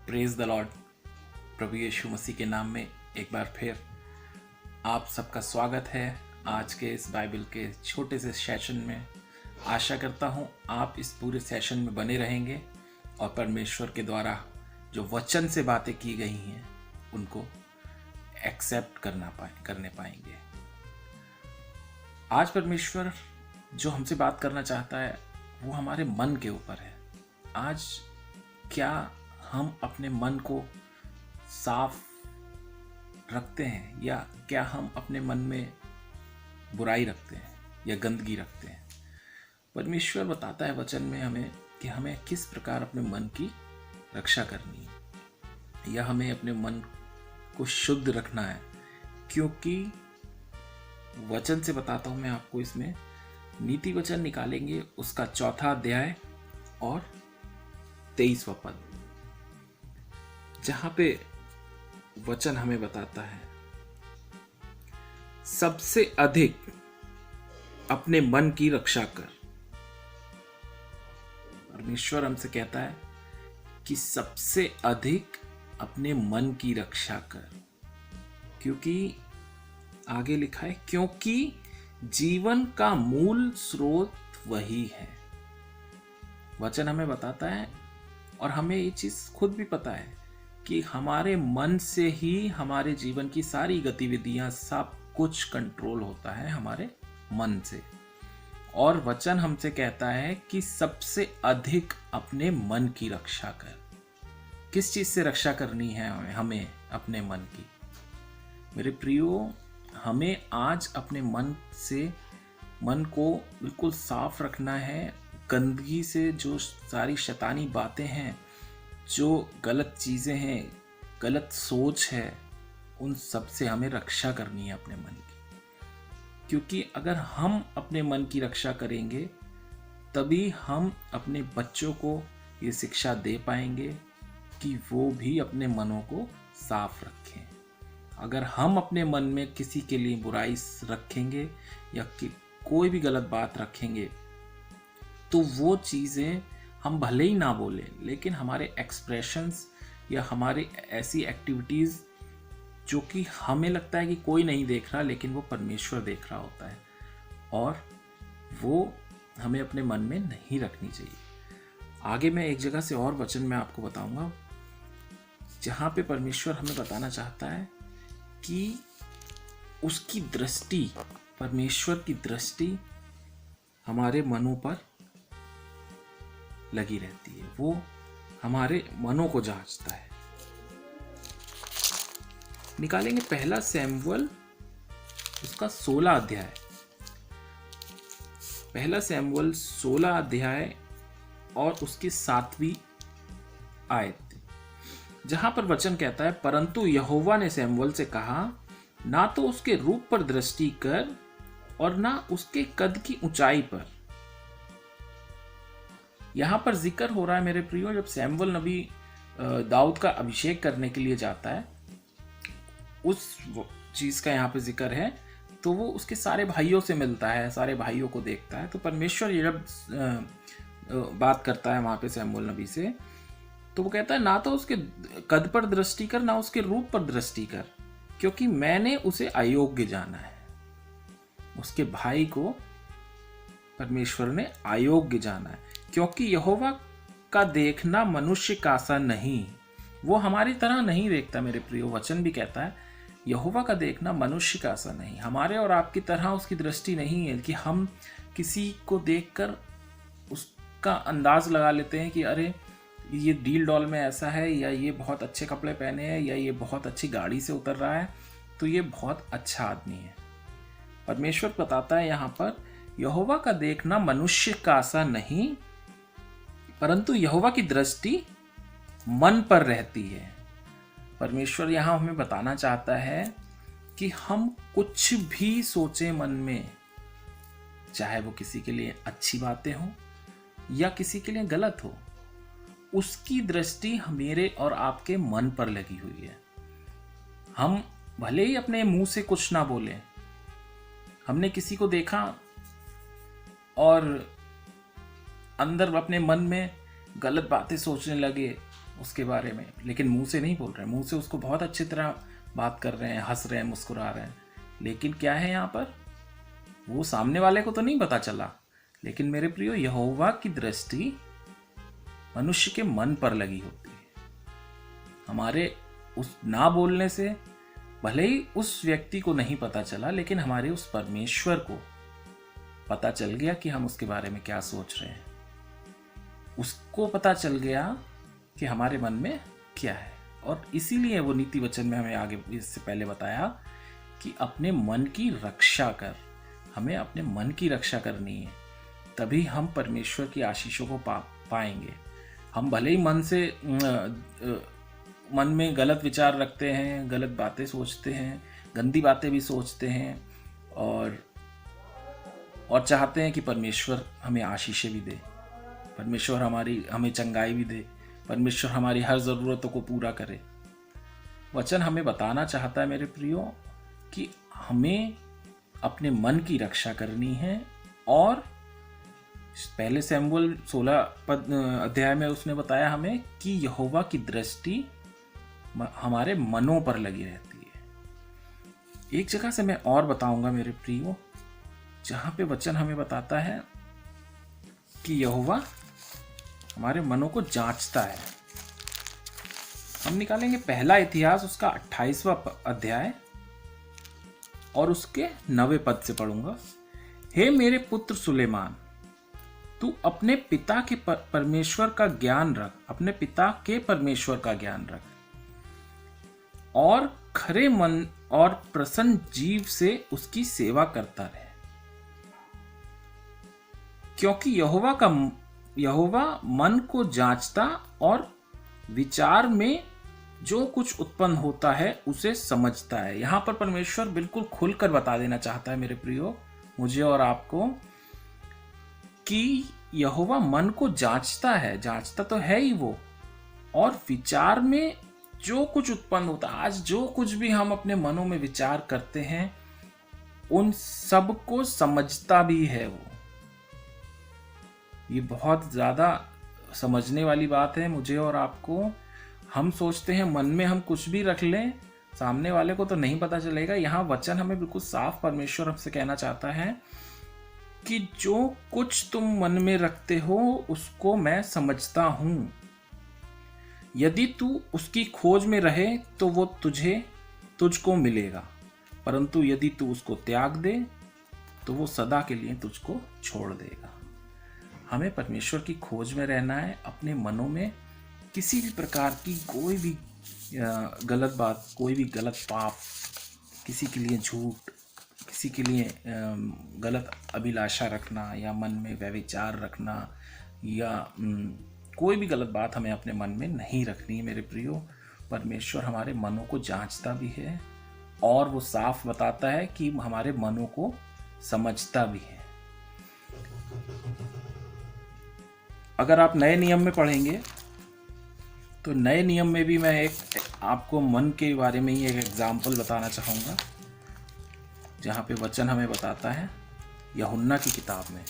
Praise the Lord. प्रभु यीशु मसीह के नाम में एक बार फिर आप सबका स्वागत है आज के इस बाइबल के छोटे से सेशन में। आशा करता हूँ आप इस पूरे सेशन में बने रहेंगे और परमेश्वर के द्वारा जो वचन से बातें की गई हैं उनको एक्सेप्ट करने पाएंगे। आज परमेश्वर जो हमसे बात करना चाहता है वो हमारे मन के ऊपर है। आज क्या हम अपने मन को साफ रखते हैं या क्या हम अपने मन में बुराई रखते हैं या गंदगी रखते हैं। परमेश्वर बताता है वचन में हमें कि हमें किस प्रकार अपने मन की रक्षा करनी है या हमें अपने मन को शुद्ध रखना है, क्योंकि वचन से बताता हूं मैं आपको। इसमें नीति वचन निकालेंगे उसका 4 अध्याय और 23वां पद, जहां पे वचन हमें बताता है सबसे अधिक अपने मन की रक्षा कर। परमेश्वर हमसे कहता है कि सबसे अधिक अपने मन की रक्षा कर, क्योंकि आगे लिखा है क्योंकि जीवन का मूल स्रोत वही है। वचन हमें बताता है और हमें ये चीज खुद भी पता है कि हमारे मन से ही हमारे जीवन की सारी गतिविधियां सब कुछ कंट्रोल होता है हमारे मन से। और वचन हमसे कहता है कि सबसे अधिक अपने मन की रक्षा कर। किस चीज से रक्षा करनी है हमें अपने मन की? मेरे प्रियो, हमें आज अपने मन को बिल्कुल साफ रखना है। गंदगी से जो सारी शैतानी बातें हैं, जो गलत चीजें हैं, गलत सोच है, उन सब से हमें रक्षा करनी है अपने मन की। क्योंकि अगर हम अपने मन की रक्षा करेंगे तभी हम अपने बच्चों को ये शिक्षा दे पाएंगे कि वो भी अपने मनों को साफ रखें। अगर हम अपने मन में किसी के लिए बुराई रखेंगे या कोई भी गलत बात रखेंगे तो वो चीज़ें हम भले ही ना बोले, लेकिन हमारे एक्सप्रेशंस या हमारी ऐसी एक्टिविटीज़ जो कि हमें लगता है कि कोई नहीं देख रहा, लेकिन वो परमेश्वर देख रहा होता है, और वो हमें अपने मन में नहीं रखनी चाहिए। आगे मैं एक जगह से और वचन में आपको बताऊंगा जहाँ पे परमेश्वर हमें बताना चाहता है कि उसकी दृष्टि, परमेश्वर की दृष्टि हमारे मनों पर लगी रहती है। वो हमारे मनों को जांचता है। निकालेंगे 1 शमूएल उसका 16 अध्याय। 1 शमूएल 16 अध्याय और उसकी 7वीं आयत, जहां पर वचन कहता है परंतु यहोवा ने शमूएल से कहा, ना तो उसके रूप पर दृष्टि कर और ना उसके कद की ऊंचाई पर। यहां पर जिक्र हो रहा है मेरे प्रियो, जब शमूएल नबी दाऊद का अभिषेक करने के लिए जाता है, उस चीज का यहाँ पे जिक्र है। तो वो उसके सारे भाइयों से मिलता है, सारे भाइयों को देखता है। तो परमेश्वर ये जब बात करता है वहां पे शमूएल नबी से, तो वो कहता है ना तो उसके कद पर दृष्टि कर, ना उसके रूप पर दृष्टि कर, क्योंकि मैंने उसे अयोग्य जाना है। उसके भाई को परमेश्वर ने अयोग्य जाना है, क्योंकि यहोवा का देखना मनुष्य का सा नहीं। वो हमारी तरह नहीं देखता मेरे प्रियो। वचन भी कहता है यहोवा का देखना मनुष्य का सा नहीं। हमारे और आपकी तरह उसकी दृष्टि नहीं है कि हम किसी को देखकर उसका अंदाज लगा लेते हैं कि अरे ये डील डॉल में ऐसा है, या ये बहुत अच्छे कपड़े पहने हैं, या ये बहुत अच्छी गाड़ी से उतर रहा है, तो ये बहुत अच्छा आदमी है। परमेश्वर बताता है यहाँ पर यहोवा का देखना मनुष्य का सा नहीं, परंतु यहोवा की दृष्टि मन पर रहती है। परमेश्वर यहाँ हमें बताना चाहता है कि हम कुछ भी सोचें मन में, चाहे वो किसी के लिए अच्छी बातें हो या किसी के लिए गलत हो, उसकी दृष्टि मेरे और आपके मन पर लगी हुई है। हम भले ही अपने मुंह से कुछ ना बोले, हमने किसी को देखा और अंदर अपने मन में गलत बातें सोचने लगे उसके बारे में, लेकिन मुंह से नहीं बोल रहे हैं। मुंह से उसको बहुत अच्छी तरह बात कर रहे हैं, हंस रहे हैं, मुस्कुरा रहे हैं, लेकिन क्या है यहाँ पर, वो सामने वाले को तो नहीं पता चला। लेकिन मेरे प्रियो, यहोवा की दृष्टि मनुष्य के मन पर लगी होती है। हमारे उस ना बोलने से भले ही उस व्यक्ति को नहीं पता चला, लेकिन हमारे उस परमेश्वर को पता चल गया कि हम उसके बारे में क्या सोच रहे हैं। उसको पता चल गया कि हमारे मन में क्या है। और इसीलिए वो नीति वचन में हमें आगे इससे पहले बताया कि अपने मन की रक्षा कर। हमें अपने मन की रक्षा करनी है, तभी हम परमेश्वर की आशीषों को पाएंगे। हम भले ही मन में गलत विचार रखते हैं, गलत बातें सोचते हैं, गंदी बातें भी सोचते हैं, और चाहते हैं कि परमेश्वर हमें आशीषें भी दे, परमेश्वर हमें चंगाई भी दे, परमेश्वर हमारी हर ज़रूरतों को पूरा करे। वचन हमें बताना चाहता है मेरे प्रियो कि हमें अपने मन की रक्षा करनी है। और पहले शमूएल 16 अध्याय में उसने बताया हमें कि यहोवा की दृष्टि हमारे मनों पर लगी रहती है। एक जगह से मैं और बताऊंगा मेरे प्रियो, जहां पे वचन हमें बताता है कि यहोवा हमारे मनों को जांचता है। हम निकालेंगे पहला इतिहास उसका 28वां अध्याय और उसके 9वें पद से पढ़ूंगा। हे मेरे पुत्र सुलेमान, तू अपने पिता के परमेश्वर का ज्ञान रख, अपने पिता के परमेश्वर का ज्ञान रख, और खरे मन और प्रसन्न जीव से उसकी सेवा करता रहे, क्योंकि यहोवा मन को जांचता और विचार में जो कुछ उत्पन्न होता है उसे समझता है। यहां पर परमेश्वर बिल्कुल खुलकर बता देना चाहता है मेरे प्रियो, मुझे और आपको, कि यहोवा मन को जांचता है, जांचता तो है ही वो, और विचार में जो कुछ उत्पन्न होता है, आज जो कुछ भी हम अपने मनों में विचार करते हैं उन सब को समझता भी है वो। ये बहुत ज्यादा समझने वाली बात है मुझे और आपको। हम सोचते हैं मन में हम कुछ भी रख लें, सामने वाले को तो नहीं पता चलेगा। यहाँ वचन हमें बिल्कुल साफ परमेश्वर हमसे कहना चाहता है कि जो कुछ तुम मन में रखते हो उसको मैं समझता हूं। यदि तू उसकी खोज में रहे तो वो तुझको मिलेगा, परंतु यदि तू उसको त्याग दे तो वो सदा के लिए तुझको छोड़ देगा। हमें परमेश्वर की खोज में रहना है। अपने मनों में किसी भी प्रकार की कोई भी गलत बात, कोई भी गलत पाप, किसी के लिए झूठ, किसी के लिए गलत अभिलाषा रखना, या मन में व्यभिचार रखना, या कोई भी गलत बात हमें अपने मन में नहीं रखनी है मेरे प्रियो। परमेश्वर हमारे मनों को जांचता भी है और वो साफ बताता है कि हमारे मनों को समझता भी है। अगर आप नए नियम में पढ़ेंगे तो नए नियम में भी मैं एक आपको मन के बारे में ही एक एग्जाम्पल बताना चाहूँगा, जहाँ पे वचन हमें बताता है यूहन्ना की किताब में,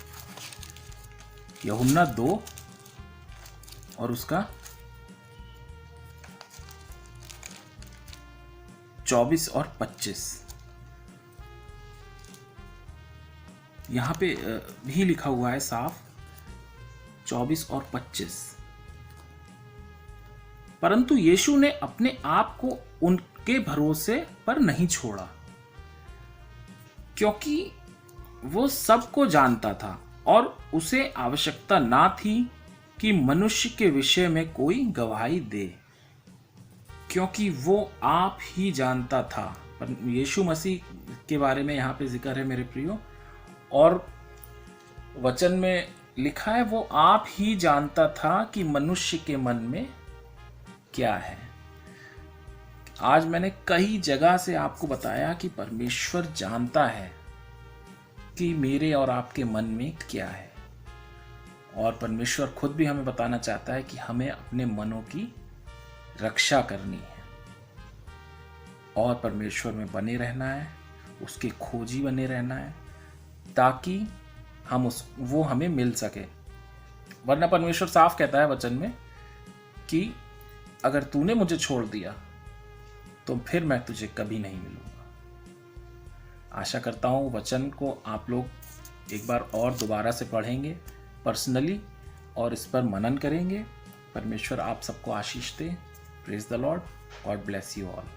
यूहन्ना 2 और उसका 24 और 25। यहाँ पे भी लिखा हुआ है साफ 24 और 25। परंतु यीशु ने अपने आप को उनके भरोसे पर नहीं छोड़ा, क्योंकि वो सबको जानता था और उसे आवश्यकता ना थी कि मनुष्य के विषय में कोई गवाही दे, क्योंकि वो आप ही जानता था। पर यीशु मसीह के बारे में यहाँ पे जिक्र है मेरे प्रियो, और वचन में लिखा है वो आप ही जानता था कि मनुष्य के मन में क्या है। आज मैंने कई जगह से आपको बताया कि परमेश्वर जानता है कि मेरे और आपके मन में क्या है, और परमेश्वर खुद भी हमें बताना चाहता है कि हमें अपने मनों की रक्षा करनी है और परमेश्वर में बने रहना है, उसके खोजी बने रहना है, ताकि वो हमें मिल सके। वरना परमेश्वर साफ कहता है वचन में कि अगर तूने मुझे छोड़ दिया तो फिर मैं तुझे कभी नहीं मिलूंगा। आशा करता हूँ वचन को आप लोग एक बार और दोबारा से पढ़ेंगे पर्सनली और इस पर मनन करेंगे। परमेश्वर आप सबको आशीष दे। Praise the Lord. God bless you all.